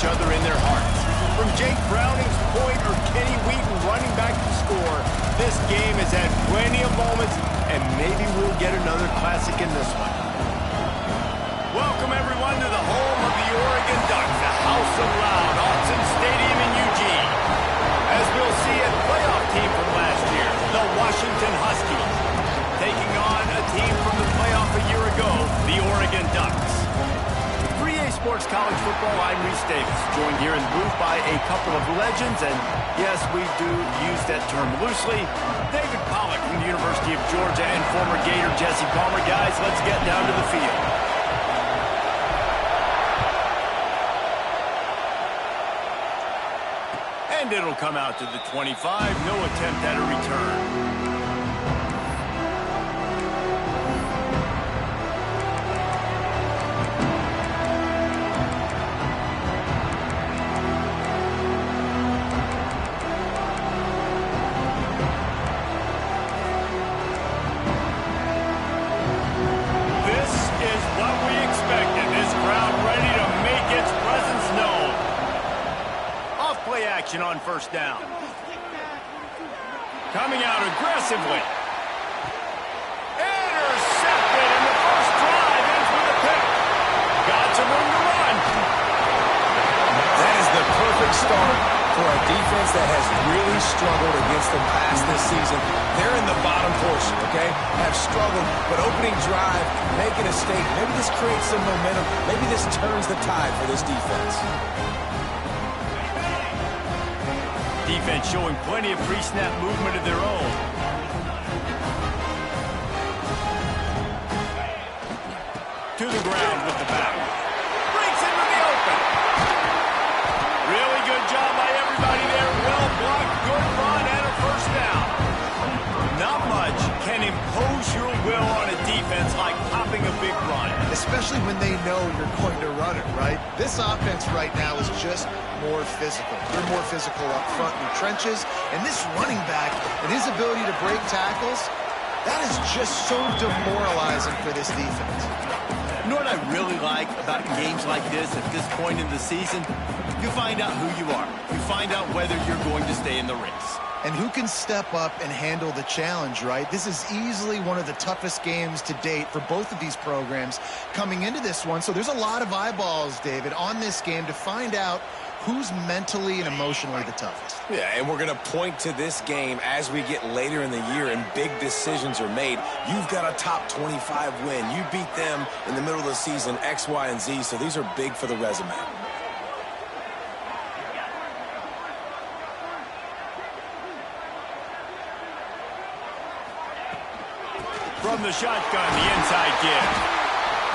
each other in their hearts. From Jake Browning's point or Kenny Wheaton running back to score, this game has had plenty of moments, and maybe we'll get another classic in this one. Welcome, everyone, to the home of the Oregon Ducks, the House of Loud, Autzen Stadium in Eugene. As we'll see, a playoff team from last year, the Washington Huskies, taking on a team from the playoff a year ago, the Oregon Ducks. 3A Sports College Football, I'm Reese Davis, joined here in the booth by a couple of legends, and yes, we do use that term loosely. David Pollack from the University of Georgia and former Gator Jesse Palmer. Guys, let's get down to the field. And it'll come out to the 25, no attempt at a return. On first down. Coming out aggressively. Intercepted, and the first drive ends with a pick. Got some room to run. That is the perfect start for a defense that has really struggled against the pass this season. They're in the bottom portion, okay? Have struggled, but opening drive, making a statement. Maybe this creates some momentum. Maybe this turns the tide for this defense. Defense showing plenty of pre-snap movement of their own. To the ground with the back. Breaks into the open. Really good job by everybody there. Well blocked, good run, and a first down. Not much can impose your will on a defense like popping a big run. Especially when they know you're going to run it, right? This offense right now is just more physical. They're more physical up front in the trenches. And this running back and his ability to break tackles, that is just so demoralizing for this defense. You know what I really like about games like this at this point in the season? You find out who you are. You find out whether you're going to stay in the race. And who can step up and handle the challenge, right? This is easily one of the toughest games to date for both of these programs coming into this one. So there's a lot of eyeballs, David, on this game to find out who's mentally and emotionally the toughest. Yeah, and we're going to point to this game as we get later in the year and big decisions are made. You've got a top 25 win. You beat them in the middle of the season, X, Y, and Z, so these are big for the resume. From the shotgun, the inside give.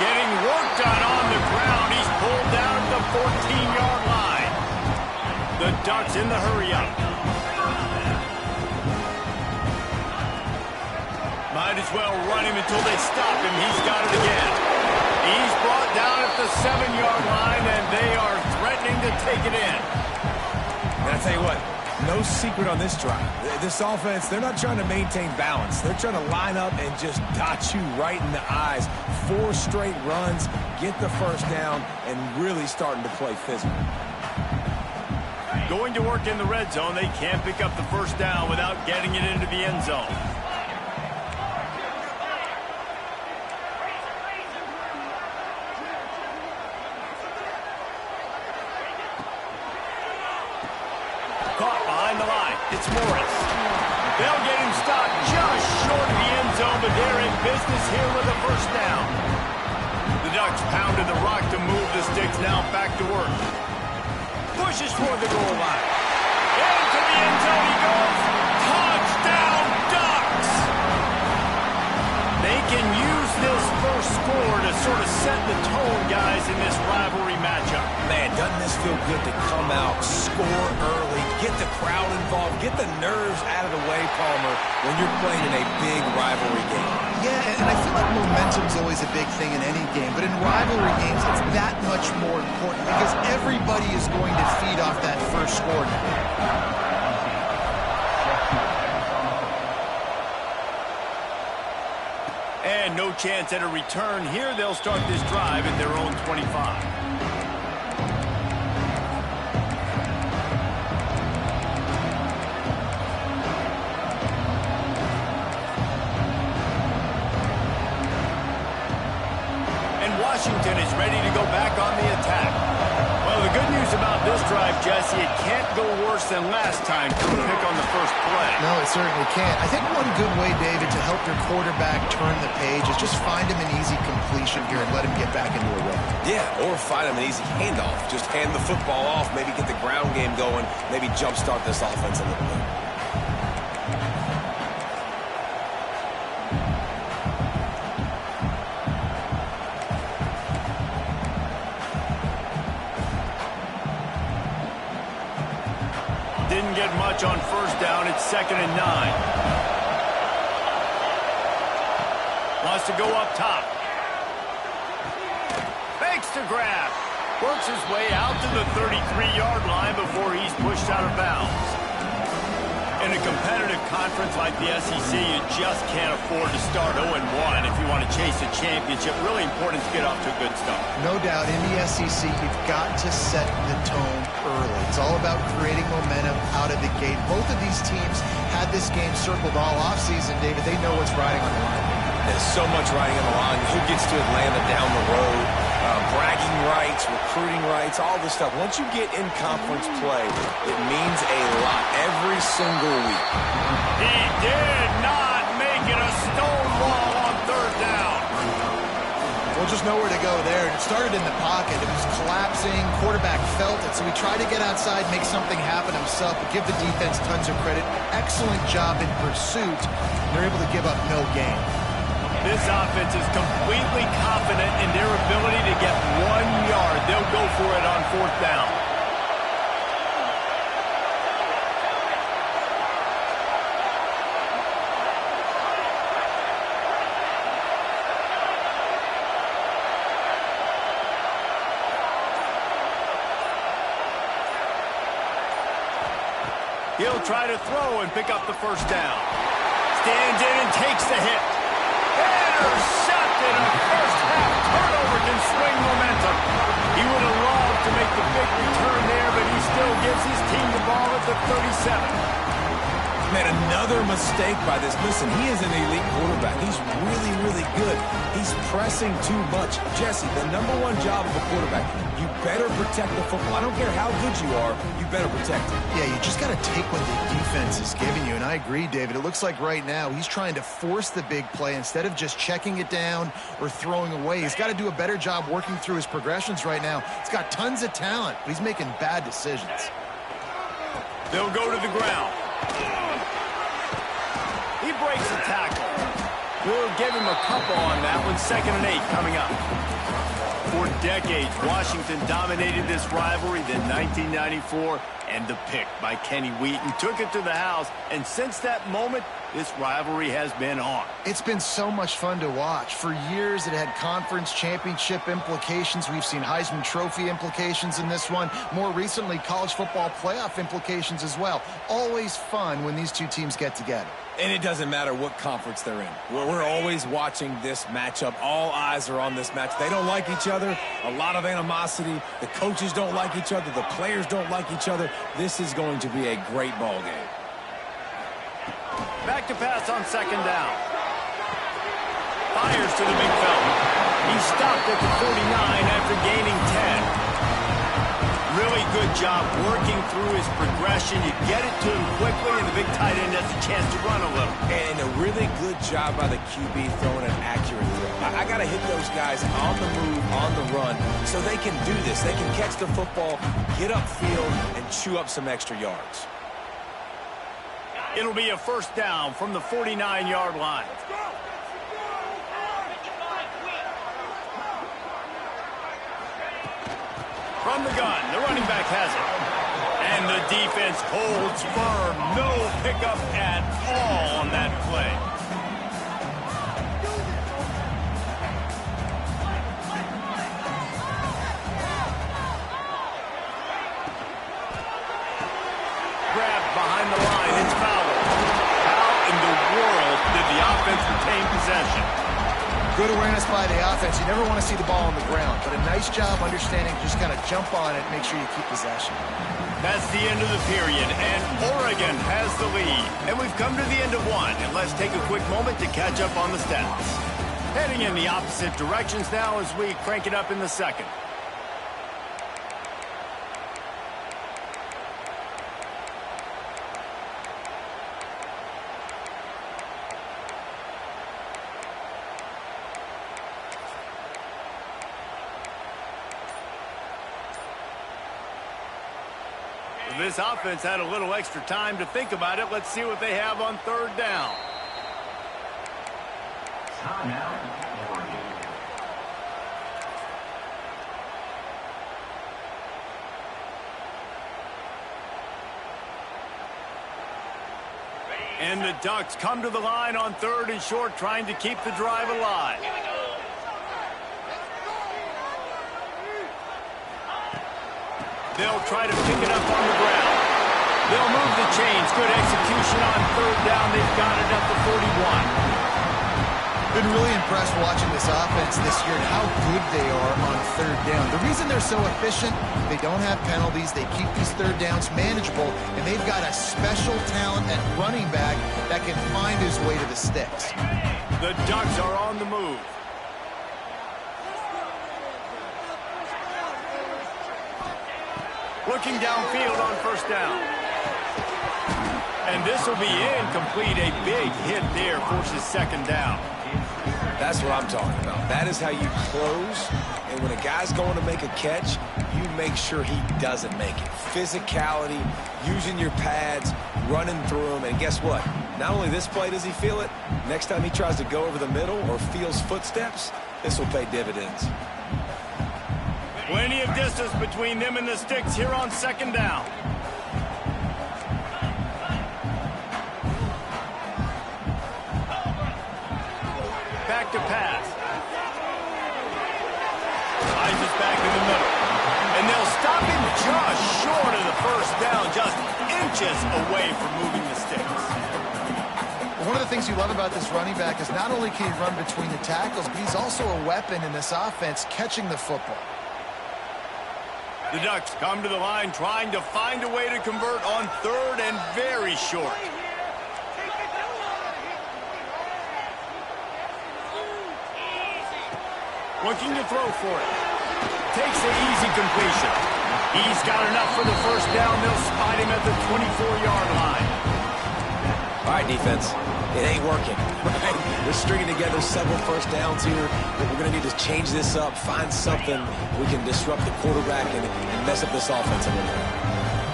Getting worked on the ground. He's pulled down at the 14-yard line. The Ducks in the hurry-up. Might as well run him until they stop him. He's got it again. He's brought down at the 7-yard line, and they are threatening to take it in. And I tell you what, no secret on this drive. This offense, they're not trying to maintain balance. They're trying to line up and just dot you right in the eyes. 4 straight runs, get the first down, and really starting to play physical. Going to work in the red zone. They can't pick up the first down without getting it into the end zone. Caught behind the line. It's Morris. They'll get him stopped just short of the end zone, but they're in business here with a first down. The Ducks pounded the rock to move the sticks. Now back to work. Pushes toward the goal line. Into the end zone he goes. Touchdown, Ducks! They can use this first score to sort of set the tone, guys, in this rivalry matchup. Man, doesn't this feel good to come out, score early, get the crowd involved, get the nerves out of the way, Palmer, when you're playing in a big rivalry game. Yeah, and I feel like momentum's always a big thing in any game, but in rivalry games, it's that much more important because everybody is going to feed off that first score now. And no chance at a return here. They'll start this drive at their own 25. drive, Jesse, it can't go worse than last time to pick on the first play. No, it certainly can't. I think one good way, David, to help your quarterback turn the page is just find him an easy completion here and let him get back into a run. Yeah, or find him an easy handoff. Just hand the football off, maybe get the ground game going, maybe jumpstart this offense a little bit. Didn't get much on first down. It's 2nd and 9. Wants to go up top. Fakes to grab. Works his way out to the 33-yard line before he's pushed out of bounds. In a competitive conference like the SEC, you just can't afford to start 0-1 if you want to chase a championship. Really important to get off to a good start. No doubt, in the SEC, you've got to set the tone early. It's all about creating momentum out of the gate. Both of these teams had this game circled all offseason, David. They know what's riding on the line. There's so much riding on the line. Who gets to Atlanta down the road? Bragging rights, recruiting rights, all this stuff. Once you get in conference play, it means a lot every single week. He did not make it a stone wall on 3rd down. Well, just nowhere to go there. It started in the pocket. It was collapsing. Quarterback felt it, so he tried to get outside, make something happen himself, but give the defense tons of credit. Excellent job in pursuit. They're able to give up no gain. This offense is completely confident in their ability to get 1 yard. They'll go for it on 4th down. He'll try to throw and pick up the first down. Stands in and takes the hit. Intercepted. A first-half turnover can swing momentum. He would have loved to make the big return there, but he still gives his team the ball at the 37. Man, another mistake by this. Listen, he is an elite quarterback. He's really, really good. He's pressing too much. Jesse, the #1 job of a quarterback, you better protect the football. I don't care how good you are, you better protect it. Yeah, you just got to take what the defense is giving you, and I agree, David. It looks like right now he's trying to force the big play instead of just checking it down or throwing away. He's got to do a better job working through his progressions right now. He's got tons of talent, but he's making bad decisions. They'll go to the ground. He breaks the tackle. We'll give him a couple on that one. 2nd and 8 coming up. For decades, Washington dominated this rivalry. Then 1994, and the pick by Kenny Wheaton took it to the house. And since that moment, this rivalry has been on. It's been so much fun to watch. For years, it had conference championship implications. We've seen Heisman Trophy implications in this one. More recently, college football playoff implications as well. Always fun when these two teams get together. And it doesn't matter what conference they're in. We're always watching this matchup. All eyes are on this match. They don't like each other. A lot of animosity. The coaches don't like each other. The players don't like each other. This is going to be a great ball game. Back to pass on 2nd down. Fires to the big fella. He stopped at the 49 after gaining 10. Really good job working through his progression. You get it to him quickly, and the big tight end has a chance to run a little. And a really good job by the QB throwing an accurate throw. I got to hit those guys on the move, on the run, so they can do this. They can catch the football, get upfield, and chew up some extra yards. It'll be a 1st down from the 49-yard line. From the gun, the running back has it. And the defense holds firm. No pickup at all on that play. Grabbed behind the line. It's foul. How in the world did the offense retain possession? Good awareness by the offense. You never want to see the ball on the ground, but a nice job understanding just kind of jump on it, make sure you keep possession. That's the end of the period, and Oregon has the lead. And we've come to the end of one, and let's take a quick moment to catch up on the stats. Heading in the opposite directions now as we crank it up in the 2nd. This offense had a little extra time to think about it. Let's see what they have on third down. And the Ducks come to the line on third and short, trying to keep the drive alive. They'll try to pick it up on the ground. They'll move the chains. Good execution on third down. They've got it at the 41. Been really impressed watching this offense this year and how good they are on third down. The reason they're so efficient, they don't have penalties. They keep these third downs manageable, and they've got a special talent at running back that can find his way to the sticks. The Ducks are on the move. Looking downfield on first down. And this will be incomplete. A big hit there forces second down. That's what I'm talking about. That is how you close. And when a guy's going to make a catch, you make sure he doesn't make it. Physicality, using your pads, running through them. And guess what? Not only this play does he feel it, next time he tries to go over the middle or feels footsteps, this will pay dividends. Plenty of distance between them and the sticks here on second down. Back to pass. Eyes is back in the middle. And they'll stop him just short of the first down, just inches away from moving the sticks. One of the things you love about this running back is not only can he run between the tackles, but he's also a weapon in this offense catching the football. The Ducks come to the line trying to find a way to convert on third and very short. Looking to throw for it. Takes the easy completion. He's got enough for the first down. They'll spot him at the 24-yard line. All right, defense. It ain't working. Right? We're stringing together several first downs here, but we're going to need to change this up, find something we can disrupt the quarterback and mess up this offense a little bit.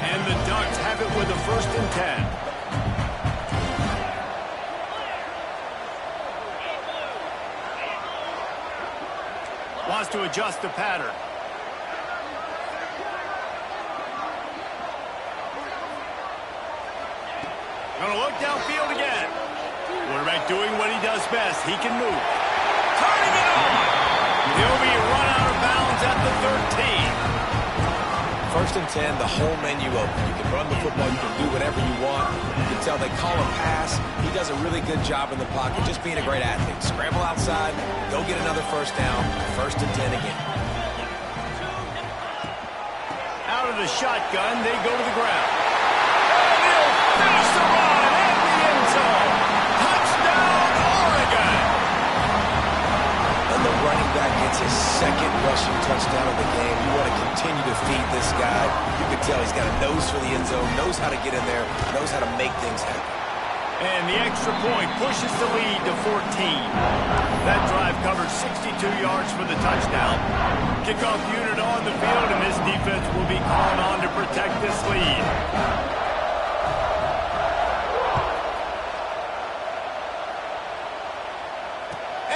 And the Ducks have it with a 1st and 10. Wants to adjust the pattern. Gonna look downfield again. Quarterback doing what he does best. He can move. Turning it on. He'll be run out of bounds at the 13. 1st and 10, the whole menu open. You can run the football. You can do whatever you want. You can tell they call a pass. He does a really good job in the pocket, just being a great athlete. Scramble outside, go get another first down. 1st and 10 again. Out of the shotgun, they go to the ground. And he'll finish the run at the end zone. Touchdown, Oregon! And the running back gets his 2nd rushing touchdown of the game. You want to continue to feed this guy. You can tell he's got a nose for the end zone, knows how to get in there, knows how to make things happen. And the extra point pushes the lead to 14. That drive covered 62 yards for the touchdown. Kickoff unit on the field, and this defense will be called on to protect this lead.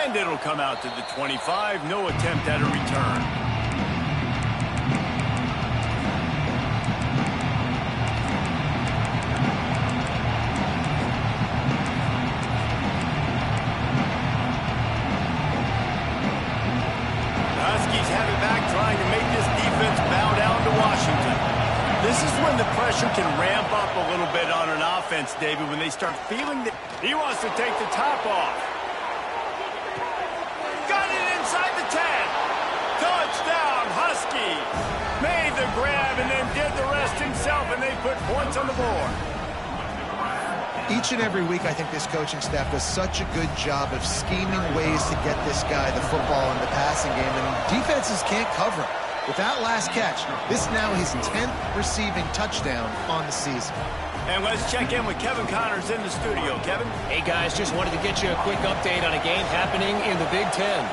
And it'll come out to the 25. No attempt at a return. Trying to make this defense bow down to Washington. This is when the pressure can ramp up a little bit on an offense, David, when they start feeling that he wants to take the top off. Got it inside the 10. Touchdown, Huskies. Made the grab and then did the rest himself, and they put points on the board. Each and every week, I think this coaching staff does such a good job of scheming ways to get this guy the football in the passing game, and defenses can't cover him. With that last catch, this now his 10th receiving touchdown on the season. And let's check in with Kevin Connors in the studio. Kevin? Hey, guys, just wanted to get you a quick update on a game happening in the Big Ten.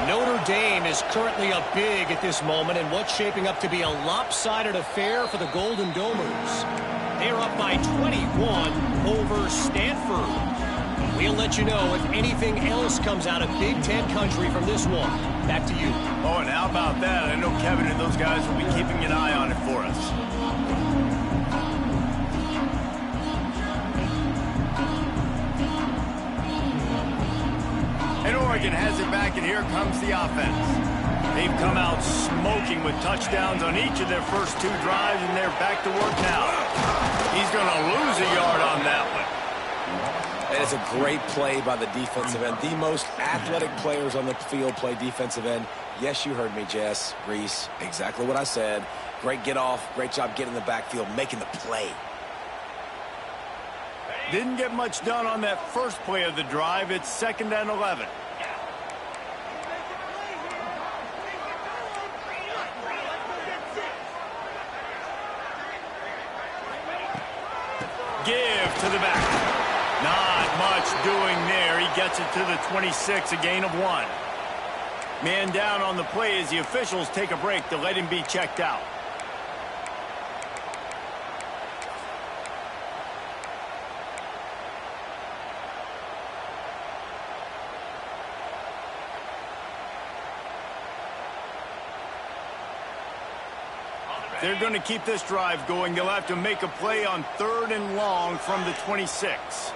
Notre Dame is currently up big at this moment in what's shaping up to be a lopsided affair for the Golden Domers. They're up by 21 over Stanford. We'll let you know if anything else comes out of Big Ten country from this one. Back to you. Oh, and how about that? I know Kevin and those guys will be keeping an eye on it for us. And Oregon has it back, and here comes the offense. They've come out smoking with touchdowns on each of their first 2 drives, and they're back to work now. He's going to lose a yard on that one. And it's a great play by the defensive end. The most athletic players on the field play defensive end. Yes, you heard me, Jess, Reese. Exactly what I said. Great get off. Great job getting in the backfield, making the play. Didn't get much done on that first play of the drive. It's 2nd and 11. Give to the back. Not much doing there. He gets it to the 26, a gain of 1. Man down on the play as the officials take a break to let him be checked out. They're going to keep this drive going. They'll have to make a play on 3rd and long from the 26.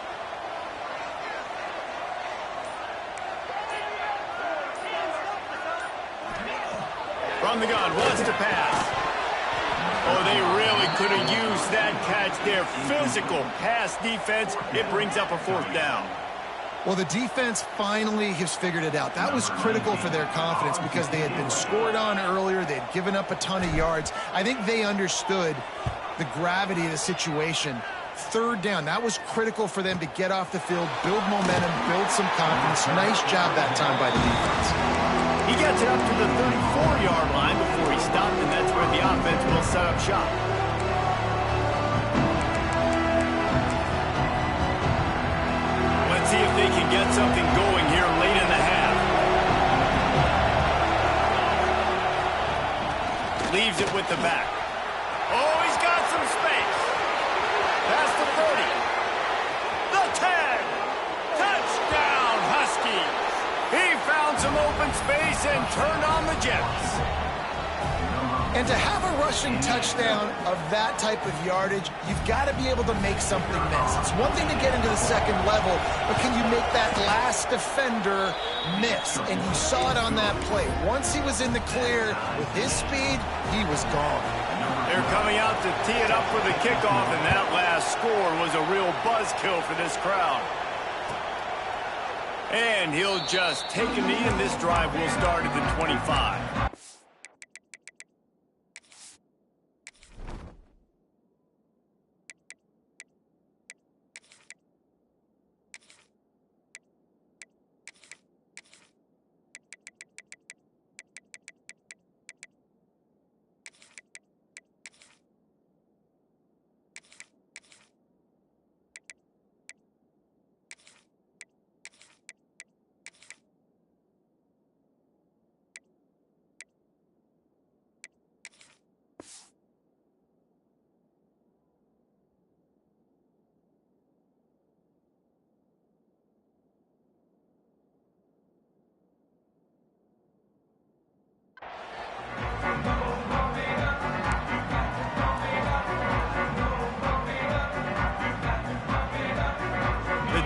From the gun, wants to pass. Oh, they really could have used that catch there. Physical pass defense. It brings up a 4th down. Well, the defense finally has figured it out. That was critical for their confidence because they had been scored on earlier. They had given up a ton of yards. I think they understood the gravity of the situation. 3rd down, that was critical for them to get off the field, build momentum, build some confidence. Nice job that time by the defense. He gets it up to the 34-yard line before he stopped, and that's where the offense will set up shop. See if they can get something going here late in the half. Leaves it with the back. Oh, he's got some space. Past the 30. The 10. Touchdown, Huskies. He found some open space and turned on the Jets. And to have a rushing touchdown of that type of yardage, you've got to be able to make something miss. It's one thing to get into the 2nd level, but can you make that last defender miss? And you saw it on that play. Once he was in the clear with his speed, he was gone. They're coming out to tee it up for the kickoff, and that last score was a real buzzkill for this crowd. And he'll just take a knee, and this drive will start at the 25.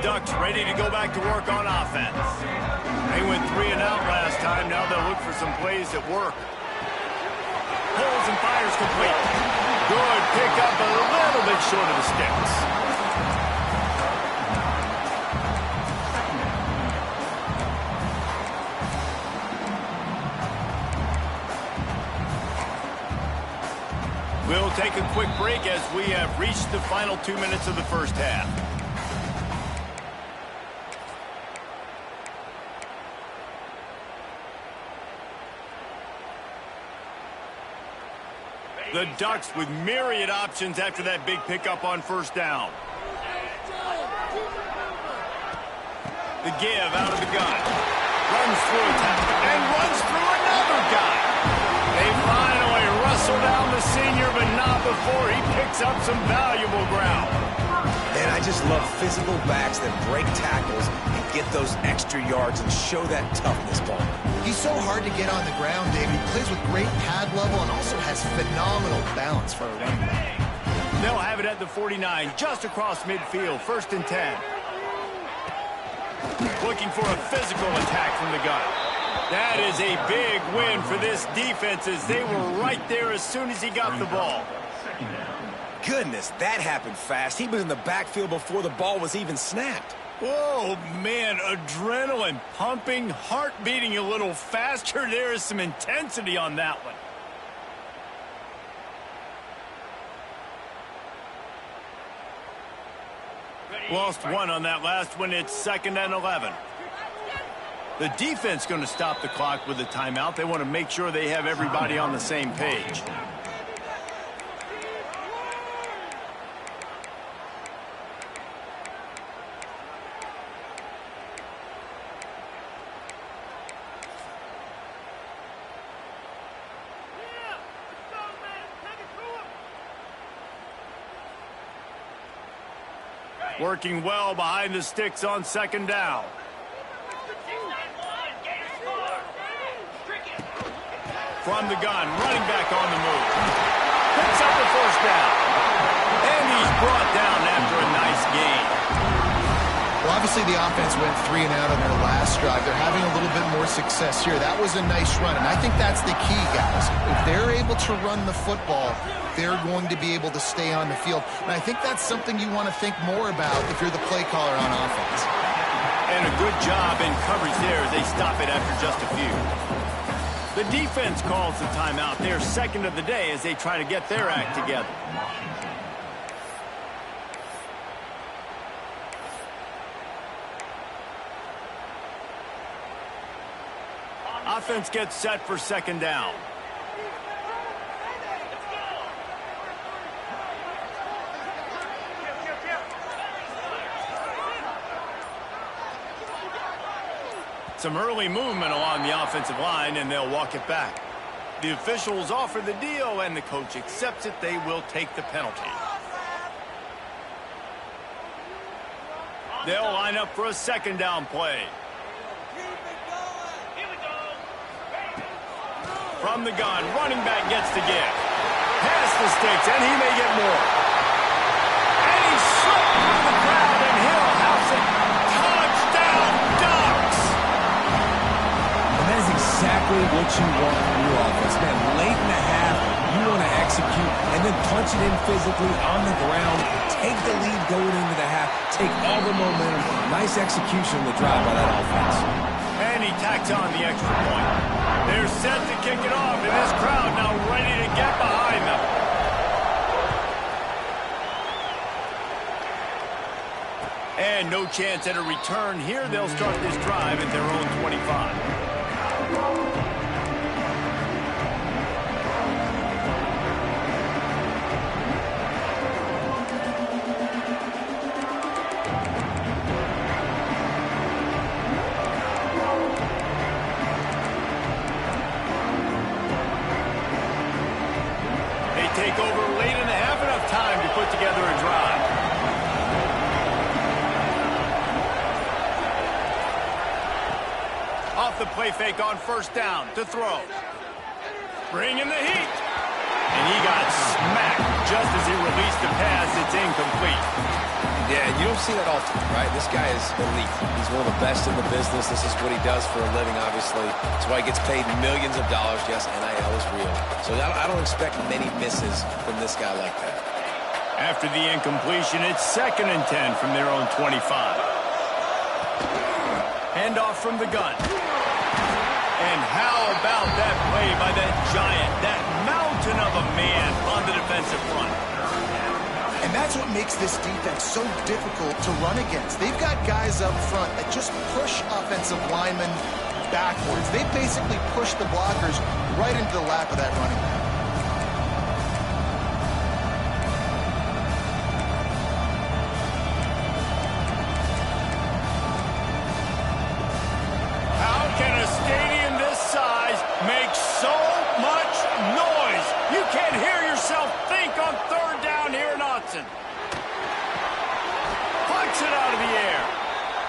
Ducks ready to go back to work on offense. They went 3 and out last time. Now they'll look for some plays that work. Pulls and fires complete. Good pick up, a little bit short of the sticks. We'll take a quick break as we have reached the final 2 minutes of the first half. The Ducks with myriad options after that big pickup on 1st down. The give out of the gun. Runs through a tackle and whistle down the senior, but not before he picks up some valuable ground. And I just love physical backs that break tackles and get those extra yards and show that toughness, Paul. He's so hard to get on the ground, David. He plays with great pad level and also has phenomenal balance for a running back. They'll have it at the 49, just across midfield, 1st and 10. Looking for a physical attack from the gun. That is a big win for this defense as they were right there as soon as he got the ball. Goodness, that happened fast. He was in the backfield before the ball was even snapped. Oh, man, adrenaline pumping, heart beating a little faster. There is some intensity on that one. Lost one on that last one. It's 2nd and 11. The defense going to stop the clock with a timeout. They want to make sure they have everybody on the same page. Working well behind the sticks on 2nd down. From the gun, running back on the move. Picks up the 1st down. And he's brought down after a nice gain. Well, obviously the offense went 3 and out on their last drive. They're having a little bit more success here. That was a nice run, and I think that's the key, guys. If they're able to run the football, they're going to be able to stay on the field. And I think that's something you want to think more about if you're the play caller on offense. And a good job in coverage there as they stop it after just a few. The defense calls the timeout. They're 2nd of the day as they try to get their act together. Offense gets set for 2nd down. Some early movement along the offensive line, and they'll walk it back. The officials offer the deal, and the coach accepts it. They will take the penalty. They'll line up for a 2nd down play. From the gun, running back gets the give. Past the sticks, and he may get more. And he slipped through the crowd, and he'll house it. Touchdown, Ducks! And that is exactly what you want from your offense. Man, late in the half, you want to execute and then punch it in physically on the ground. Take the lead going into the half. Take all the momentum. Nice execution on the drive by that offense. And he tacks on the extra point. They're set to kick it off, and this crowd now ready to get behind them. And no chance at a return here. They'll start this drive at their own 25. Take over late in the half, enough time to put together a drive. Off the play fake on 1st down to throw. Bringing the heat. And he got smacked just as he released the pass. It's incomplete. Yeah, you don't see that often, right? This guy is elite. He's one of the best in the business. This is what he does for a living, obviously. That's why he gets paid millions of dollars. Yes, NIL is real. So I don't expect many misses from this guy like that. After the incompletion, it's 2nd and 10 from their own 25. Handoff from the gun. And how about that play by that giant, that mountain of a man on the defensive front? And that's what makes this defense so difficult to run against. They've got guys up front that just push offensive linemen backwards. They basically push the blockers right into the lap of that running back. How can a stadium this size make so much noise? You can't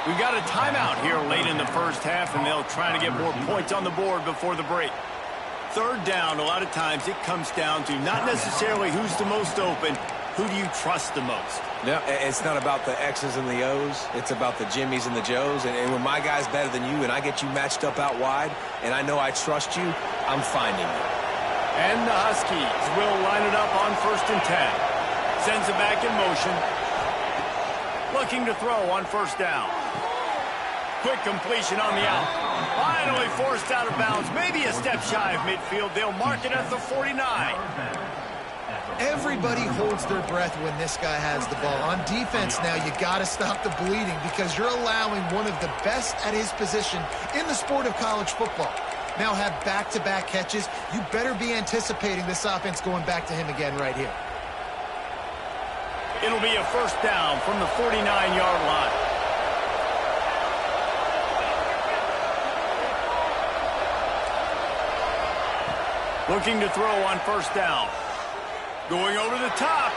We've got a timeout here late in the first half, and they'll try to get more points on the board before the break. Third down, a lot of times it comes down to not necessarily who's the most open, who do you trust the most? No, it's not about the X's and the O's. It's about the Jimmies and the Joes. And when my guy's better than you and I get you matched up out wide and I know I trust you, I'm finding you. And the Huskies will line it up on 1st and 10. Sends it back in motion. Looking to throw on 1st down. Quick completion on the out. Finally forced out of bounds. Maybe a step shy of midfield. They'll mark it at the 49. Everybody holds their breath when this guy has the ball. On defense now, you got to stop the bleeding because you're allowing one of the best at his position in the sport of college football. Now have back-to-back catches. You better be anticipating this offense going back to him again right here. It'll be a 1st down from the 49-yard line. Looking to throw on 1st down. Going over the top.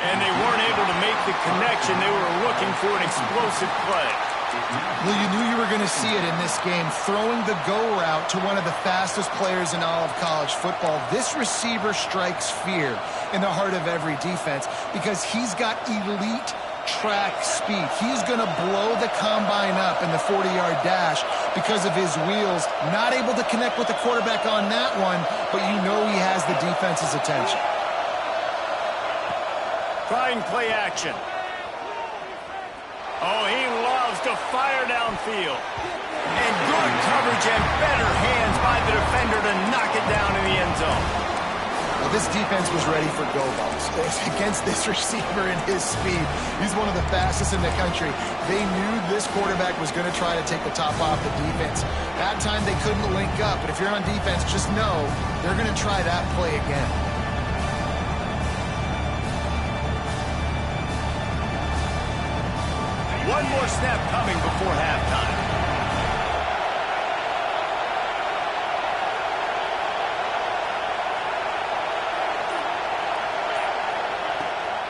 And they weren't able to make the connection. They were looking for an explosive play. Well, you knew you were going to see it in this game. Throwing the go route to one of the fastest players in all of college football. This receiver strikes fear in the heart of every defense because he's got elite track speed. He's going to blow the combine up in the 40-yard dash because of his wheels. Not able to connect with the quarterback on that one, but you know he has the defense's attention. Trying play action. Oh, he loves to fire downfield. And good coverage and better hands by the defender to knock it down in the end zone. Well, this defense was ready for go balls against this receiver and his speed. He's one of the fastest in the country. They knew this quarterback was going to try to take the top off the defense. That time they couldn't link up, but if you're on defense, just know they're going to try that play again. One more snap coming before halftime.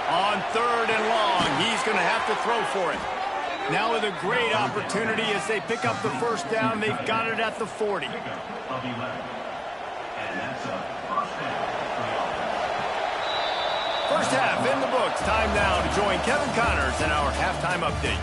On 3rd and long, he's going to have to throw for it. Now with a great opportunity as they pick up the 1st down, they've got it at the 40. First half in the books. Time now to join Kevin Connors in our halftime update.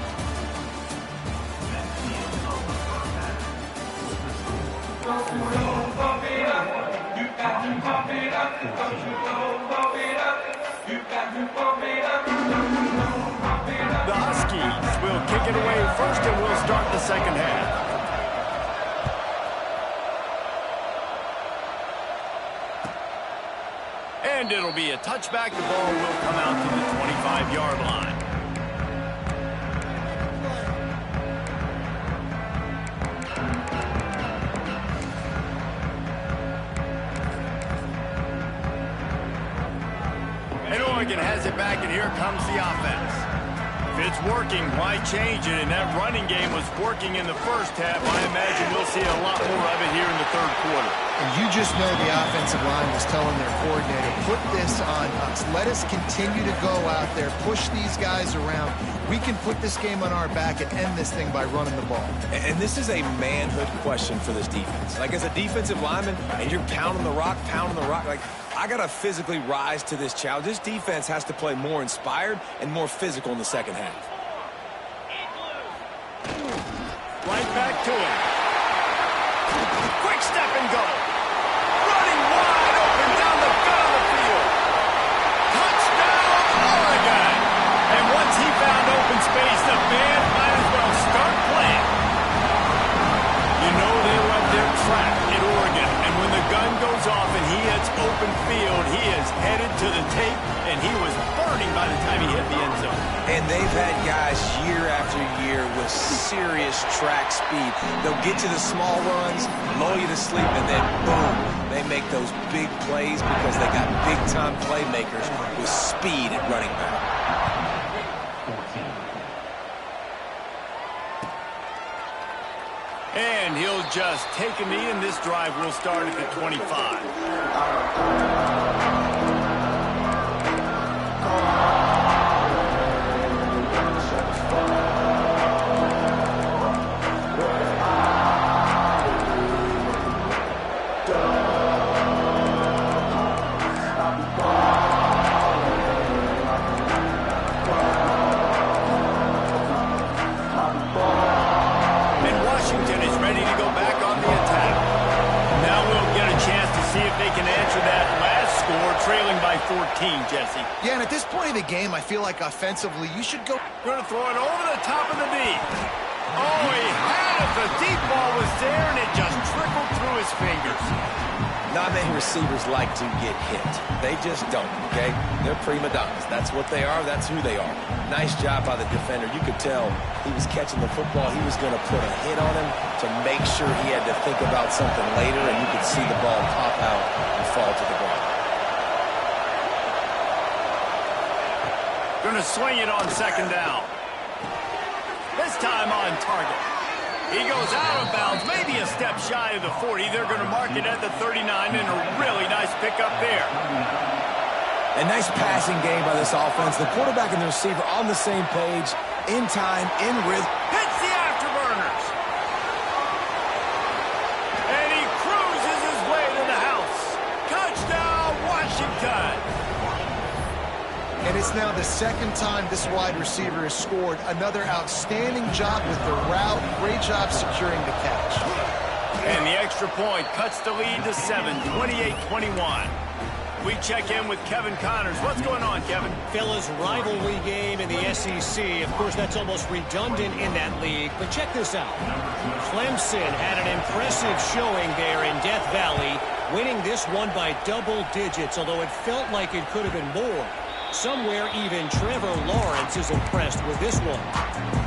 The Huskies will kick it away first and will start the second half. And it'll be a touchback. The ball will come out to the 25-yard line. And Oregon has it back, and here comes the offense. If it's working, why change it? And that running game was working in the first half. I imagine we'll see a lot more of it here in the 3rd quarter. And you just know the offensive line was telling their coordinator, put this on us. Let us continue to go out there, push these guys around. We can put this game on our back and end this thing by running the ball. And this is a manhood question for this defense. Like, as a defensive lineman, and you're pounding the rock, like, I got to physically rise to this challenge. This defense has to play more inspired and more physical in the second half. Right back to him. Quick step and go. Running wide open down the gut of the field. Touchdown, Oregon. And once he found open space, the band might as well start playing. You know they love their track in Oregon. And when the gun goes off and he hits open field, he is headed to the tape, and he was burning by the time he hit the end zone. And they've had guys year after year with serious track speed. They'll get you the small runs, lull you to sleep, and then boom, they make those big plays because they got big-time playmakers with speed at running back. And he'll just take a knee, and this drive will start at the 25. Jesse. Yeah, and at this point of the game, I feel like offensively, you should go. Going to throw it over the top of the knee. Oh, he had it. The deep ball was there, and it just trickled through his fingers. Not many receivers like to get hit. They just don't, okay? They're prima donnas. That's what they are. That's who they are. Nice job by the defender. You could tell he was catching the football. He was going to put a hit on him to make sure he had to think about something later, and you could see the ball pop out and fall to the ground. Going to swing it on second down. This time on target. He goes out of bounds, maybe a step shy of the 40. They're going to mark it at the 39, and a really nice pickup there. A nice passing game by this offense. The quarterback and the receiver on the same page, in time, in rhythm. Hits the afterburners. And he cruises his way to the house. Touchdown, Washington. And it's now the second time this wide receiver has scored. Another outstanding job with the route. Great job securing the catch. And the extra point cuts the lead to 7, 28-21. We check in with Kevin Connors. What's going on, Kevin? Fellas, rivalry game in the SEC. Of course, that's almost redundant in that league. But check this out. Clemson had an impressive showing there in Death Valley, winning this one by double digits, although it felt like it could have been more. Somewhere even Trevor Lawrence is impressed with this one.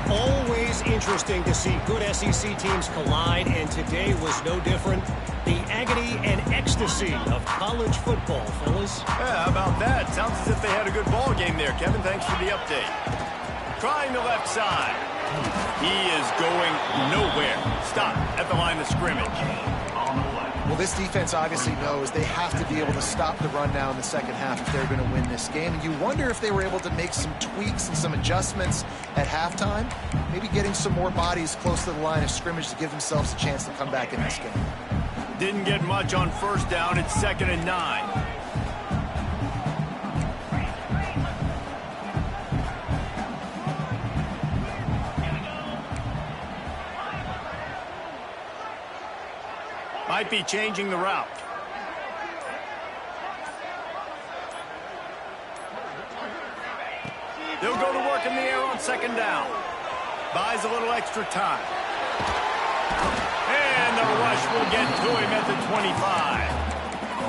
Always interesting to see good SEC teams collide, and today was no different. The agony and ecstasy of college football, fellas. Yeah, how about that? Sounds as if they had a good ball game there, Kevin. Thanks for the update. Trying the left side. He is going nowhere. Stop at the line of scrimmage. Well, this defense obviously knows they have to be able to stop the run now in the second half if they're going to win this game. And you wonder if they were able to make some tweaks and some adjustments at halftime, maybe getting some more bodies close to the line of scrimmage to give themselves a chance to come back in this game. Didn't get much on first down. It's 2nd and 9. Might be changing the route. They'll go to work in the air on 2nd down. Buys a little extra time. And the rush will get to him at the 25.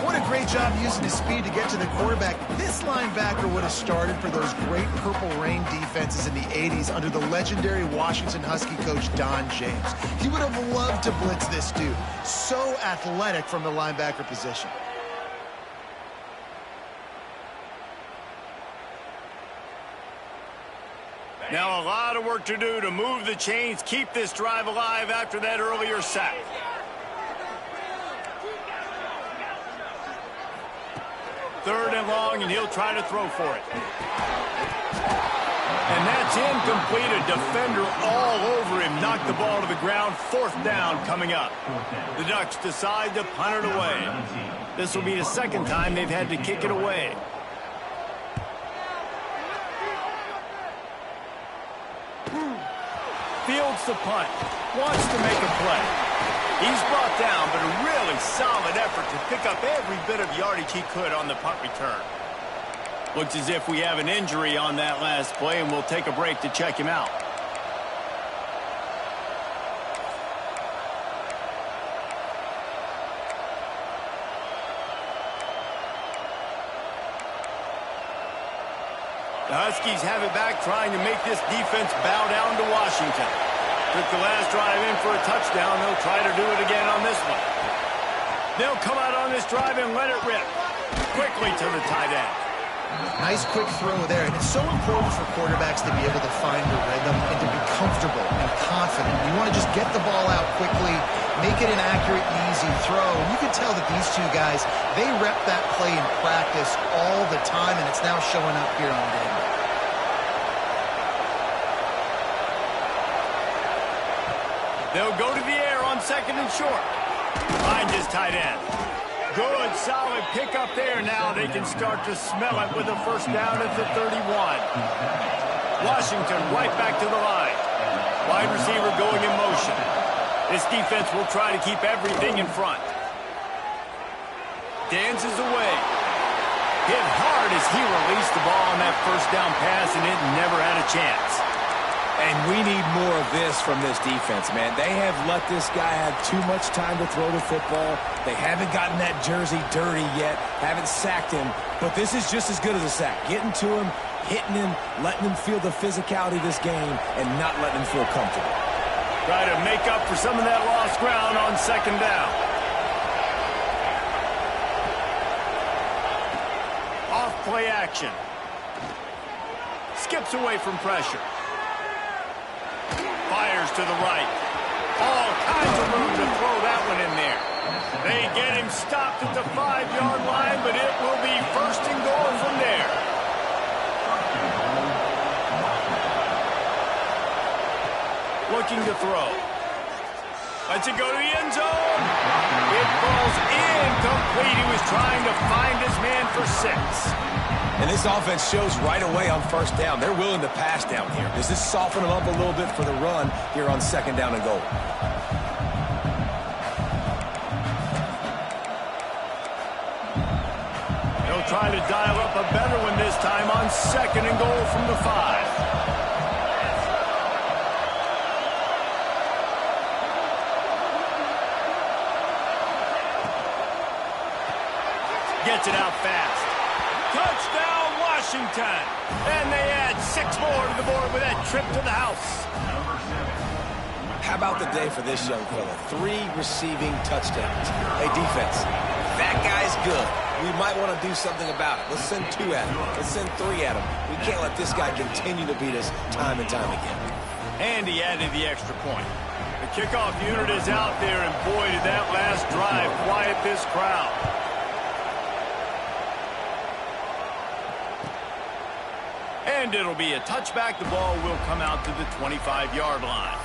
What a great job using his speed to get to the quarterback. This linebacker would have started for those great Purple Rain defenses in the 80s under the legendary Washington Husky coach Don James. He would have loved to blitz this dude. So athletic from the linebacker position. Now a lot of work to do to move the chains, keep this drive alive after that earlier sack. Third and long, and he'll try to throw for it. And that's incomplete. A defender all over him. Knocked the ball to the ground. 4th down coming up. The Ducks decide to punt it away. This will be the second time they've had to kick it away. Fields the punt. Wants to make a play. He's brought down, but a really solid effort to pick up every bit of yardage he could on the punt return. Looks as if we have an injury on that last play, and we'll take a break to check him out. The Huskies have it back, trying to make this defense bow down to Washington. Took the last drive in for a touchdown. They'll try to do it again on this one. They'll come out on this drive and let it rip. Quickly to the tight end. Nice quick throw there. And it's so important for quarterbacks to be able to find the rhythm and to be comfortable and confident. You want to just get the ball out quickly, make it an accurate, easy throw. And you can tell that these two guys, they rep that play in practice all the time, and it's now showing up here on game. They'll go to the air on 2nd and short. Finds his tight end. Good, solid pickup there. Now they can start to smell it with a 1st down at the 31. Washington right back to the line. Wide receiver going in motion. This defense will try to keep everything in front. Dances away. Hit hard as he released the ball on that first down pass, and it never had a chance. And we need more of this from this defense, man. They have let this guy have too much time to throw the football. They haven't gotten that jersey dirty yet, haven't sacked him. But this is just as good as a sack. Getting to him, hitting him, letting him feel the physicality of this game, and not letting him feel comfortable. Try to make up for some of that lost ground on second down. Off play action. Skips away from pressure. Fires to the right. All kinds of room to throw that one in there. They get him stopped at the 5-yard line, but it will be first and goal from there. Looking to throw. Lets it go to the end zone. It falls incomplete. He was trying to find his man for 6. And this offense shows right away on first down. They're willing to pass down here. Does this soften them up a little bit for the run here on second down and goal? They'll try to dial up a better one this time on second and goal from the 5. Gets it out fast. Touchdown, Washington. And they add 6 more to the board with that trip to the house. How about the day for this young fella? 3 receiving touchdowns. Hey, defense, that guy's good. We might want to do something about it. Let's send 2 at him. Let's send 3 at him. We can't let this guy continue to beat us time and time again. And he added the extra point. The kickoff unit is out there, and boy, did that last drive quiet this crowd. And it'll be a touchback. The ball will come out to the 25-yard line.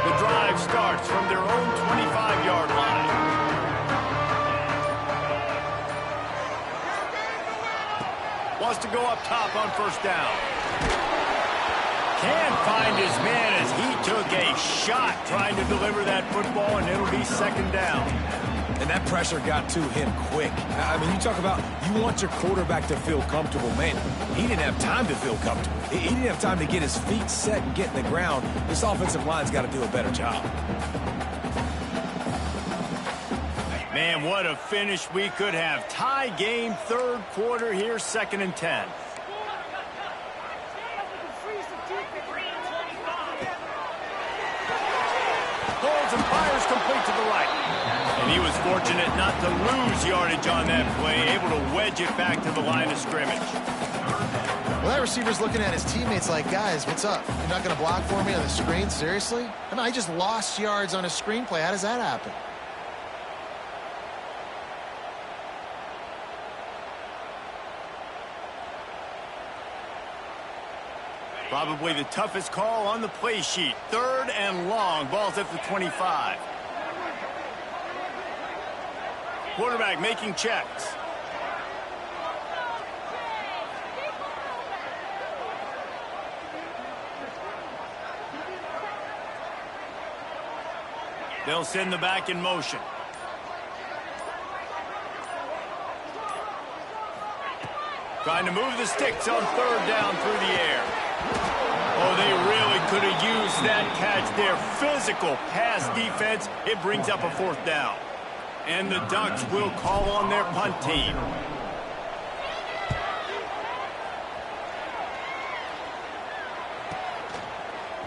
The drive starts from their own 25-yard line. Wants to go up top on first down. Can't find his man as he took a shot trying to deliver that football, and it'll be second down. And that pressure got to him quick. I mean, you talk about you want your quarterback to feel comfortable. Man, he didn't have time to feel comfortable. He didn't have time to get his feet set and get in the ground. This offensive line's got to do a better job. Man, what a finish we could have. Tie game, third quarter here, 2nd and 10. Holds and fires complete to the right. And he was fortunate not to lose yardage on that play, able to wedge it back to the line of scrimmage. Well, that receiver's looking at his teammates like, guys, what's up? You're not going to block for me on the screen? Seriously? I mean, I just lost yards on a screenplay. How does that happen? Probably the toughest call on the play sheet. 3rd and long. Ball's at the 25. Quarterback making checks. They'll send the back in motion. Trying to move the sticks on 3rd down through the air. Oh, they really could have used that catch there. Physical pass defense. It brings up a 4th down. And the Ducks will call on their punt team.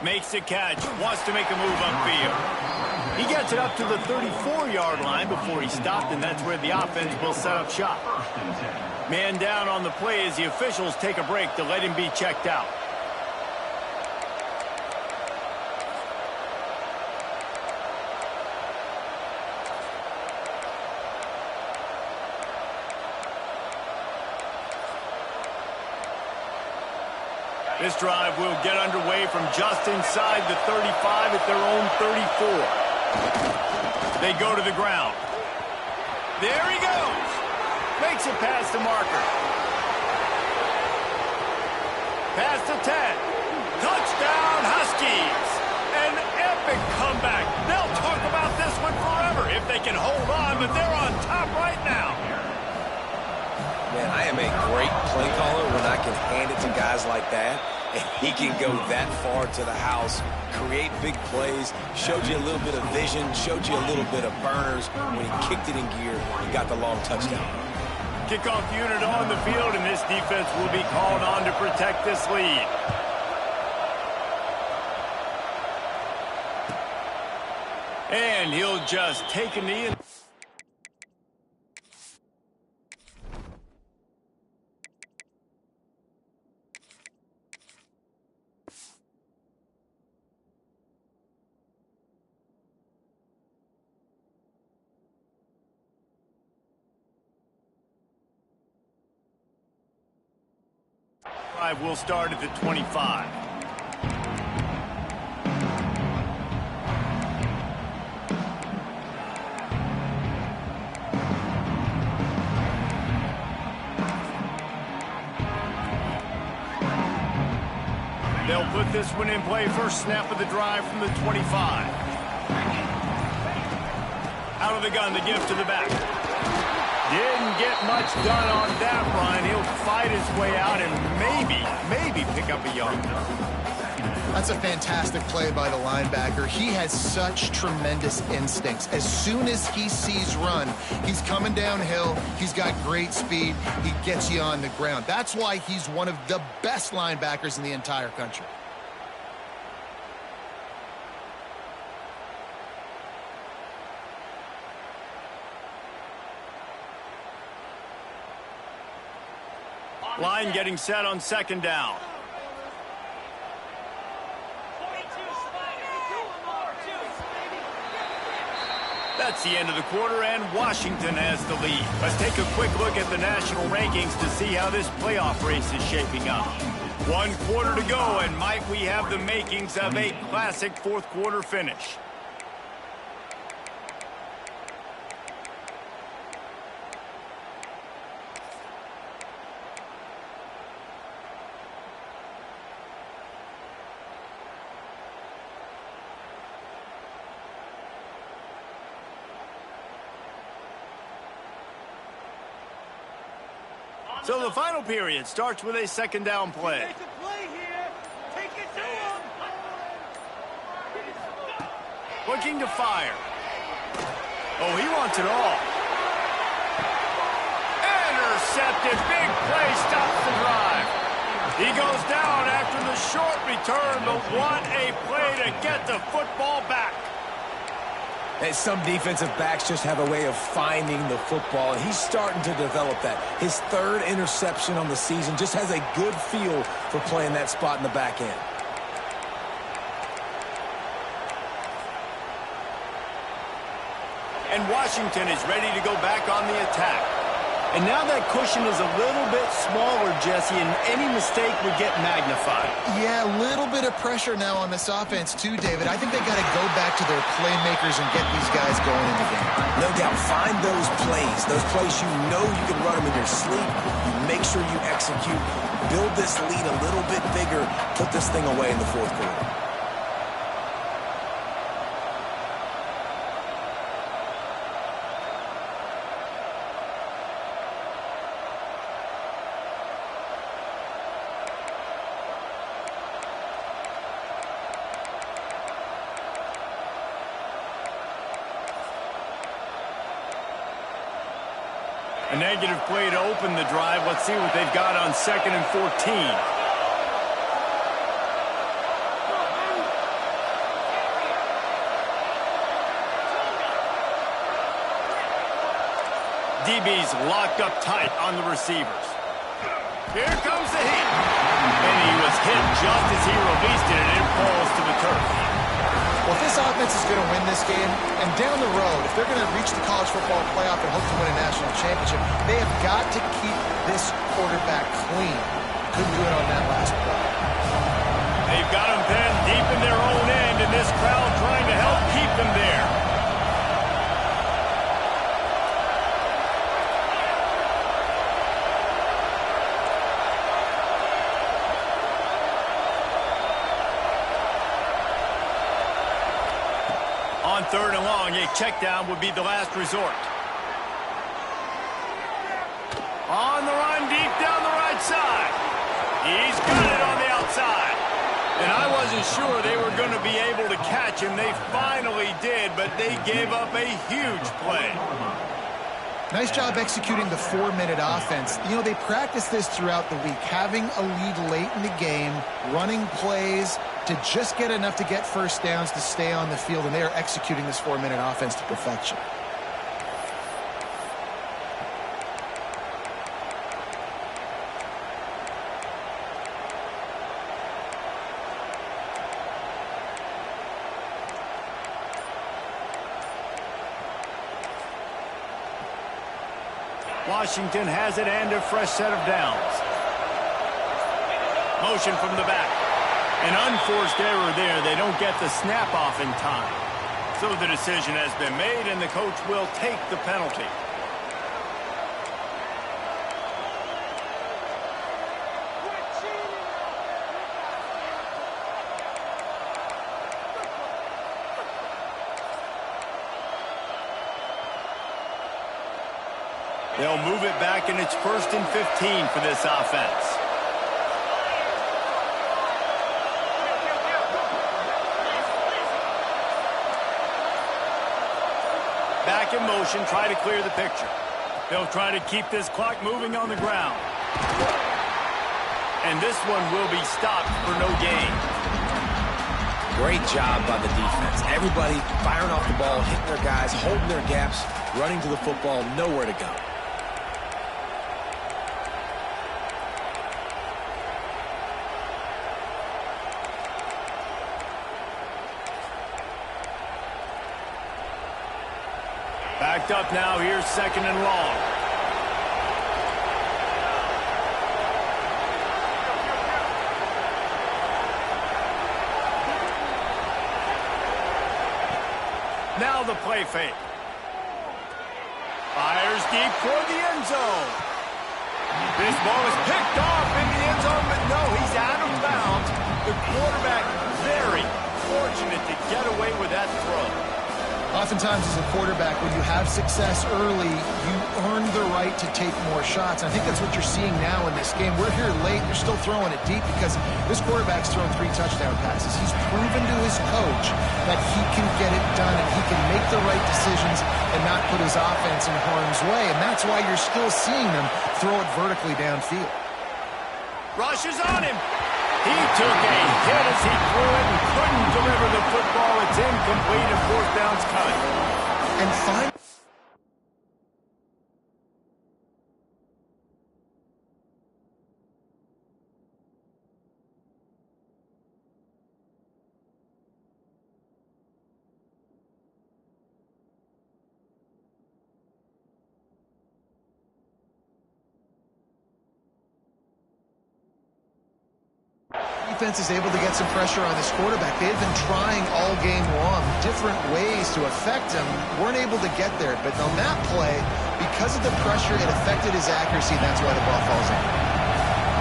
Makes the catch. Wants to make a move upfield. He gets it up to the 34-yard line before he stopped, and that's where the offense will set up shop. Man down on the play as the officials take a break to let him be checked out. This drive will get underway from just inside the 35 at their own 34. They go to the ground. There he goes. Makes it past the marker. Past the 10. Touchdown, Huskies. An epic comeback. They'll talk about this one forever if they can hold on, but they're on top right now. Man, I am a great play caller when I can hand it to guys like that. And he can go that far to the house, create big plays, showed you a little bit of vision, showed you a little bit of burners. When he kicked it in gear, he got the long touchdown. Kickoff unit on the field, and this defense will be called on to protect this lead. And he'll just take a knee and... will start at the 25. They'll put this one in play. First snap of the drive from the 25. Out of the gun, the give to the back. Didn't get much done on that run. He'll fight his way out and maybe pick up a yard. That's a fantastic play by the linebacker. He has such tremendous instincts. As soon as he sees run, he's coming downhill. He's got great speed. He gets you on the ground. That's why he's one of the best linebackers in the entire country. Line getting set on second down. That's the end of the quarter, and Washington has the lead. Let's take a quick look at the national rankings to see how this playoff race is shaping up. 1 quarter to go, and might we have the makings of a classic fourth quarter finish. So the final period starts with a second down play. Looking to fire. Oh, he wants it all. Intercepted. Big play stops the drive. He goes down after the short return, but what a play to get the football back. And some defensive backs just have a way of finding the football, and he's starting to develop that. His 3rd interception on the season, just has a good feel for playing that spot in the back end. And Washington is ready to go back on the attack. And now that cushion is a little bit smaller, Jesse, and any mistake would get magnified. Yeah, a little bit of pressure now on this offense too, David. I think they got to go back to their playmakers and get these guys going in the game. No doubt. Find those plays you know you can run them in your sleep. You make sure you execute. Build this lead a little bit bigger. Put this thing away in the fourth quarter. A negative play to open the drive. Let's see what they've got on 2nd and 14. DB's locked up tight on the receivers. Here comes the hit. And he was hit just as he released it, and it falls to the turf. Well, if this offense is going to win this game, and down the road, if they're going to reach the college football playoff and hope to win a national championship, they have got to keep this quarterback clean. Couldn't do it on that last play. They've got him pinned deep in their own end, and this crowd trying to help keep them there. On 3rd and long, a check down would be the last resort. On the run, deep down the right side. He's got it on the outside. And I wasn't sure they were going to be able to catch him. They finally did, but they gave up a huge play. Nice job executing the 4-minute offense. You know, they practice this throughout the week, having a lead late in the game, running plays to just get enough to get first downs to stay on the field, and they are executing this 4-minute offense to perfection. Washington has it and a fresh set of downs. Motion from the back. An unforced error there. They don't get the snap off in time. So the decision has been made, and the coach will take the penalty. They'll move it back, and it's 1st and 15 for this offense. Back in motion, try to clear the picture. They'll try to keep this clock moving on the ground. And this one will be stopped for no gain. Great job by the defense. Everybody firing off the ball, hitting their guys, holding their gaps, running to the football, nowhere to go. Backed up now, here's 2nd and long. Now the play fake. Fires deep toward the end zone. This ball is picked off in the end zone, but no, he's out of bounds. The quarterback very fortunate to get away with that throw. Oftentimes as a quarterback, when you have success early, you earn the right to take more shots. I think that's what you're seeing now in this game. We're here late. They're still throwing it deep because this quarterback's thrown 3 touchdown passes. He's proven to his coach that he can get it done and he can make the right decisions and not put his offense in harm's way. And that's why you're still seeing them throw it vertically downfield. Rush is on him. He took a hit as he threw it and couldn't deliver the football. It's incomplete and 4th down's coming. And finally, defense is able to get some pressure on this quarterback. They've been trying all game long different ways to affect him. Weren't able to get there, but on that play, because of the pressure, it affected his accuracy, and that's why the ball falls in.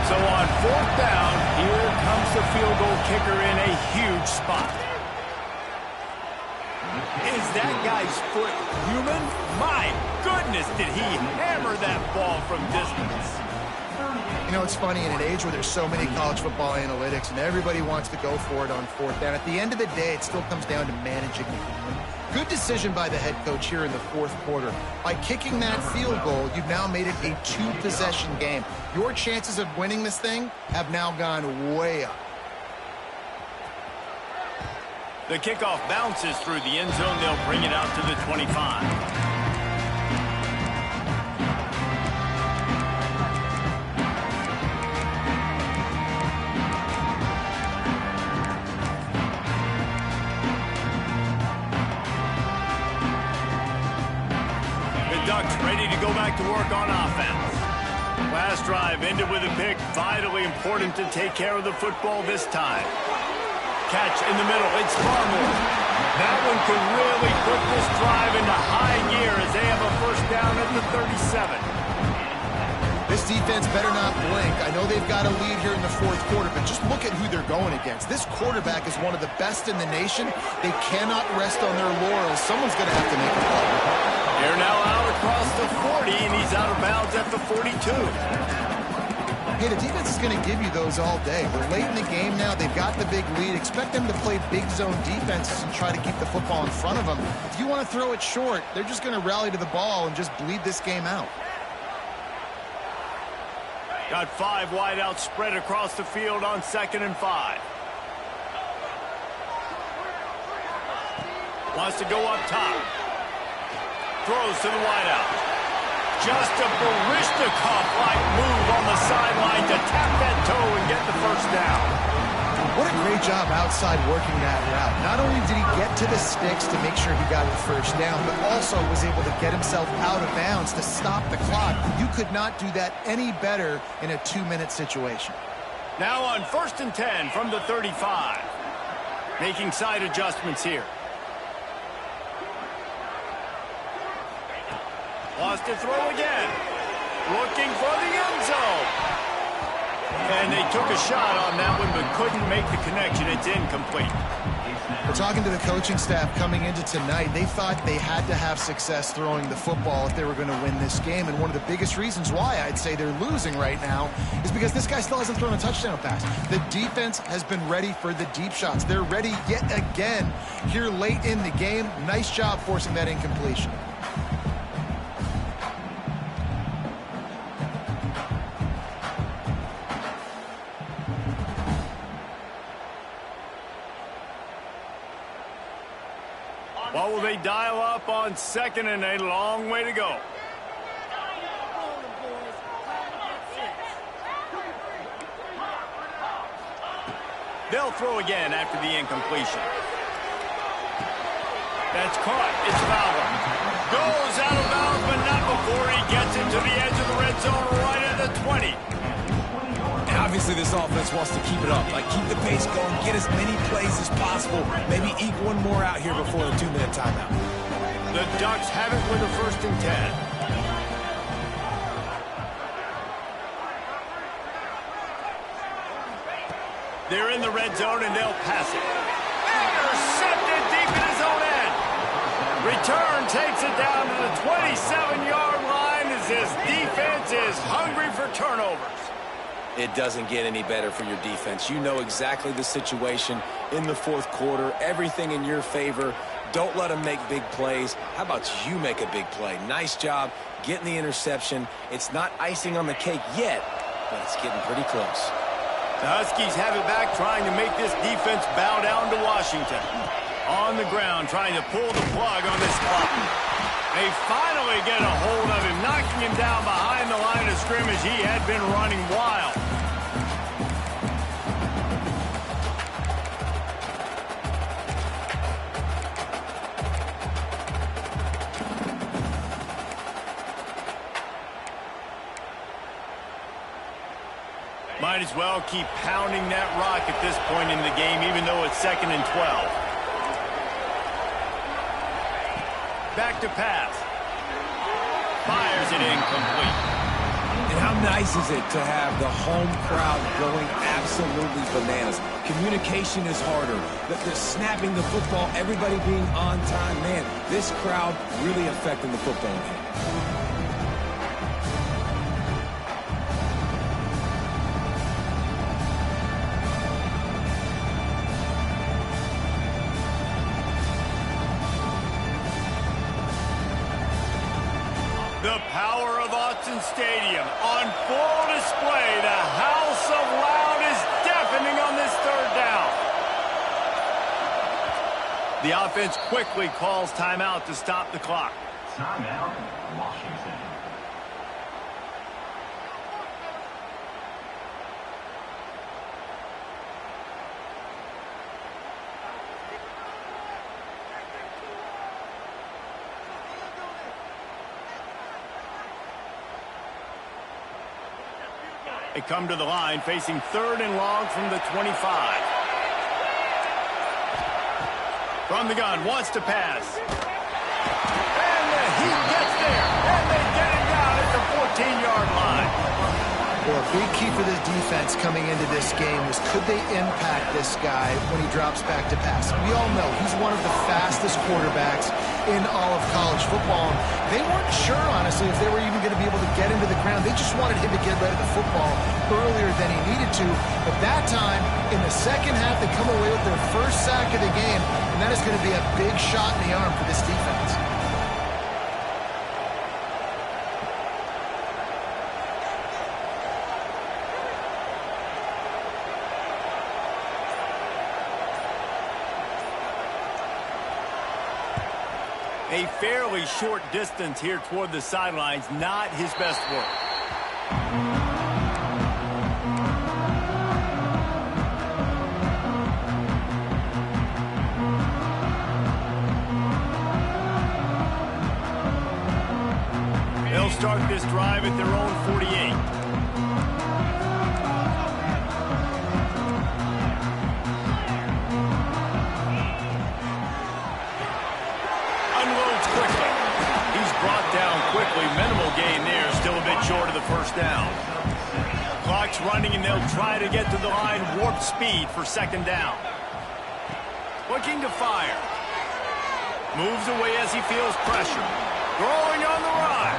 So on 4th down, here comes the field goal kicker in a huge spot. Is that guy's foot human? My goodness, did he hammer that ball from distance. You know, it's funny, in an age where there's so many college football analytics and everybody wants to go for it on 4th down, at the end of the day, it still comes down to managing the game. Good decision by the head coach here in the 4th quarter. By kicking that field goal, you've now made it a 2-possession game. Your chances of winning this thing have now gone way up. The kickoff bounces through the end zone. They'll bring it out to the 25. Ducks ready to go back to work on offense. Last drive ended with a pick. Vitally important to take care of the football this time. Catch in the middle. It's Barmore. That one could really put this drive into high gear as they have a 1st down at the 37. This defense better not blink. I know they've got a lead here in the fourth quarter, but just look at who they're going against. This quarterback is one of the best in the nation. They cannot rest on their laurels. Someone's going to have to make a play. They're now out across the 40, and he's out of bounds at the 42. Hey, the defense is going to give you those all day. We're late in the game now. They've got the big lead. Expect them to play big zone defenses and try to keep the football in front of them. If you want to throw it short, they're just going to rally to the ball and just bleed this game out. Got 5 wideouts spread across the field on 2nd and 5. Wants to go up top. Throws to the wideout. Just a Baryshnikov-like move on the sideline to tap that toe and get the first down. What a great job outside working that route. Not only did he get to the sticks to make sure he got the first down, but also was able to get himself out of bounds to stop the clock. You could not do that any better in a 2-minute situation. Now on 1st and 10 from the 35. Making side adjustments here. Wants to throw again. Looking for the end zone. And they took a shot on that one, but couldn't make the connection. It's incomplete. We're talking to the coaching staff coming into tonight. They thought they had to have success throwing the football if they were going to win this game. And one of the biggest reasons why I'd say they're losing right now is because this guy still hasn't thrown a touchdown pass. The defense has been ready for the deep shots. They're ready yet again here late in the game. Nice job forcing that incompletion. What will they dial up on 2nd and a long way to go? They'll throw again after the incompletion. That's caught. It's Fowler. Goes out of bounds, but not before he gets into the edge of the red zone right at the 20. And obviously this offense wants to keep it up. Like, keep the pace going, get as many plays as possible. Maybe eke one more out here before the 2-minute timeout. The Ducks have it with a 1st and 10. They're in the red zone, and they'll pass it. Intercepted deep in his own end. Return takes it down to the 27-yard line as his defense is hungry for turnovers. It doesn't get any better for your defense. You know exactly the situation in the fourth quarter. Everything in your favor. Don't let them make big plays. How about you make a big play? Nice job getting the interception. It's not icing on the cake yet, but it's getting pretty close. The Huskies have it back, trying to make this defense bow down to Washington. On the ground, trying to pull the plug on this clock. They finally get a hold of him, knocking him down behind the line of scrimmage. He had been running wild. Might as well keep pounding that rock at this point in the game, even though it's 2nd and 12. Back to pass. Fires it incomplete. And how nice is it to have the home crowd going absolutely bananas? Communication is harder. The snapping the football, everybody being on time. Man, this crowd really affecting the football game. The power of Autzen Stadium on full display. The house of loud is deafening on this 3rd down. The offense quickly calls timeout to stop the clock. Timeout, Washington. They come to the line facing 3rd and long from the 25. From the gun, wants to pass. And he gets there. And they get him down at the 14-yard line. Well, a big key for this defense coming into this game was could they impact this guy when he drops back to pass? We all know he's one of the fastest quarterbacks in all of college football. They weren't sure, honestly, if they were even going to be able to get him to the ground. They just wanted him to get rid of the football earlier than he needed to. But that time, in the second half, they come away with their first sack of the game, and that is going to be a big shot in the arm for this defense. A fairly short distance here toward the sidelines, not his best work. They'll start this drive at their own 48. Minimal gain there, still a bit short of the first down. Clock's running, and they'll try to get to the line, warp speed for second down. Looking to fire. Moves away as he feels pressure. Throwing on the run.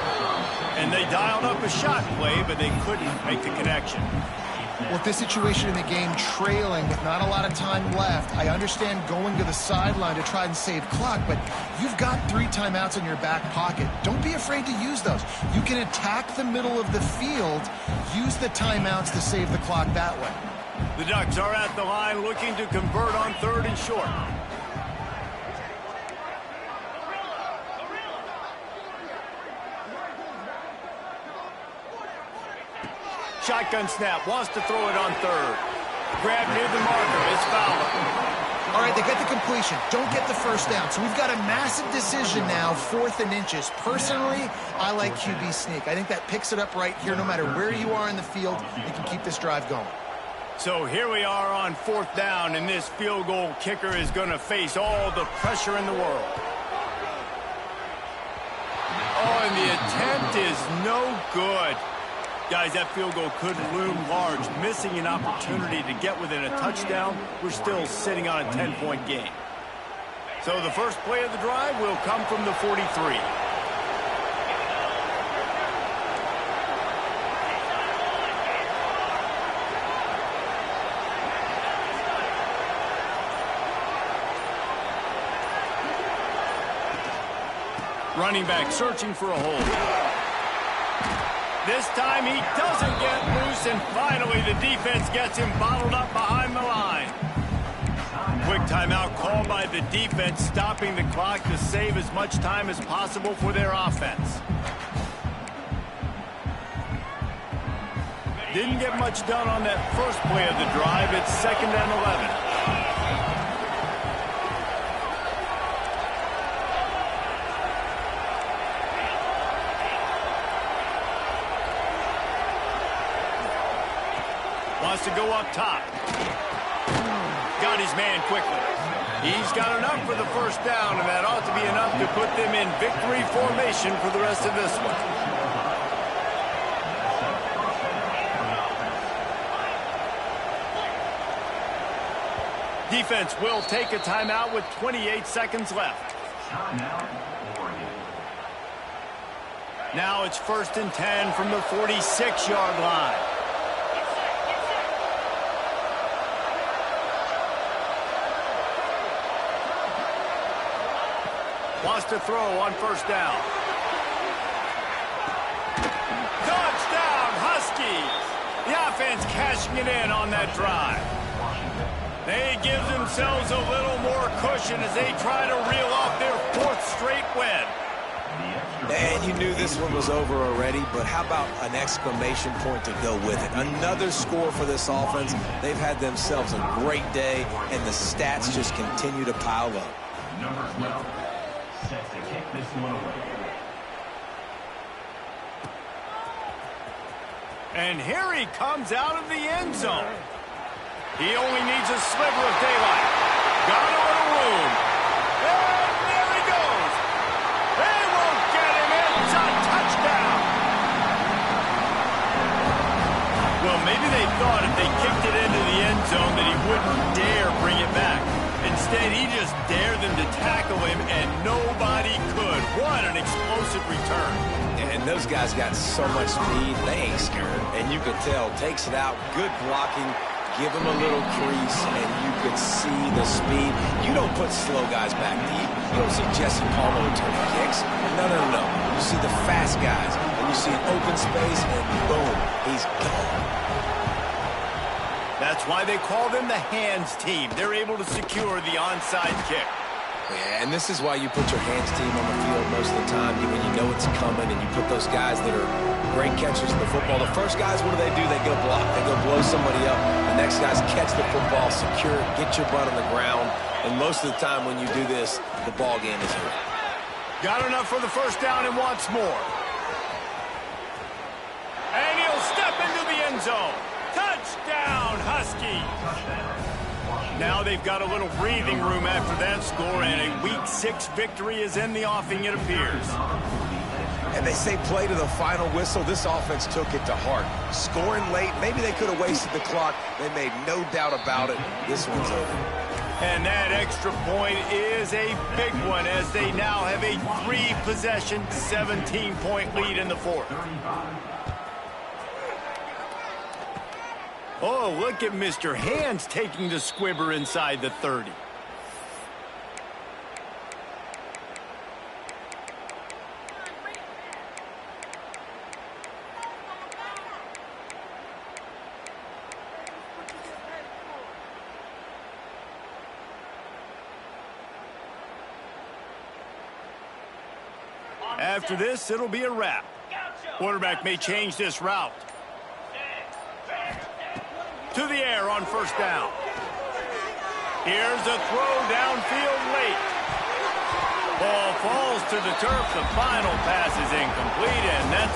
And they dialed up a shot play, but they couldn't make the connection. With this situation in the game, trailing with not a lot of time left, I understand going to the sideline to try and save clock, but you've got 3 timeouts in your back pocket. Don't be afraid to use those. You can attack the middle of the field, use the timeouts to save the clock that way. The Ducks are at the line looking to convert on 3rd and short. Shotgun snap, wants to throw it on 3rd. Grab near the marker, it's Fowler. All right, they get the completion. Don't get the first down. So we've got a massive decision now, 4th and inches. Personally, I like QB sneak. I think that picks it up right here. No matter where you are in the field, you can keep this drive going. So here we are on 4th down, and this field goal kicker is going to face all the pressure in the world. Oh, and the attempt is no good. Guys, that field goal could loom large. Missing an opportunity to get within a touchdown. We're still sitting on a 10-point game. So the first play of the drive will come from the 43. Running back searching for a hole. This time he doesn't get loose, and finally the defense gets him bottled up behind the line. Quick timeout called by the defense, stopping the clock to save as much time as possible for their offense. Didn't get much done on that first play of the drive. It's 2nd and 11. Wants to go up top. Got his man quickly. He's got enough for the first down, and that ought to be enough to put them in victory formation for the rest of this one. Defense will take a timeout with 28 seconds left. Now it's 1st and 10 from the 46-yard line. Wants to throw on 1st down. Touchdown, Huskies! The offense cashing it in on that drive. They give themselves a little more cushion as they try to reel off their 4th straight win. And you knew this one was over already, but how about an exclamation point to go with it? Another score for this offense. They've had themselves a great day, and the stats just continue to pile up. Number 12. Set to kick this one away. And here he comes out of the end zone. He only needs a sliver of daylight. Got a little room. And there he goes. They won't get him. It's a touchdown. thought if they kicked it into the end zone that he wouldn't dare bring it back. Instead, he just dared them to tackle him, and nobody could. What an explosive return. And those guys got so much speed, they ain't scared. And you could tell, takes it out, good blocking, give him a little crease, and you could see the speed. You don't put slow guys back deep. You don't see Jesse Palmer returning kicks. No, no, no. You see the fast guys, and you see an open space, and boom, he's gone. That's why they call them the hands team. They're able to secure the onside kick. Yeah, and this is why you put your hands team on the field most of the time when you know it's coming, and you put those guys that are great catchers in the football. The first guys, what do? They go block. They go blow somebody up. The next guys catch the football, secure it, get your butt on the ground. And most of the time when you do this, the ball game is over. Got enough for the first down and wants more. And he'll step into the end zone. Touchdown, Husky. Now they've got a little breathing room after that score, and a Week 6 victory is in the offing, it appears. And they say play to the final whistle. This offense took it to heart. Scoring late, maybe they could have wasted the clock. They made no doubt about it. This one's over. And that extra point is a big one, as they now have a 3-possession, 17-point lead in the fourth. Oh, look at Mr. Hands taking the squibber inside the 30. After this, it'll be a wrap. Quarterback may change this route. To the air on first down. Here's a throw downfield late. Ball falls to the turf. The final pass is incomplete, and that's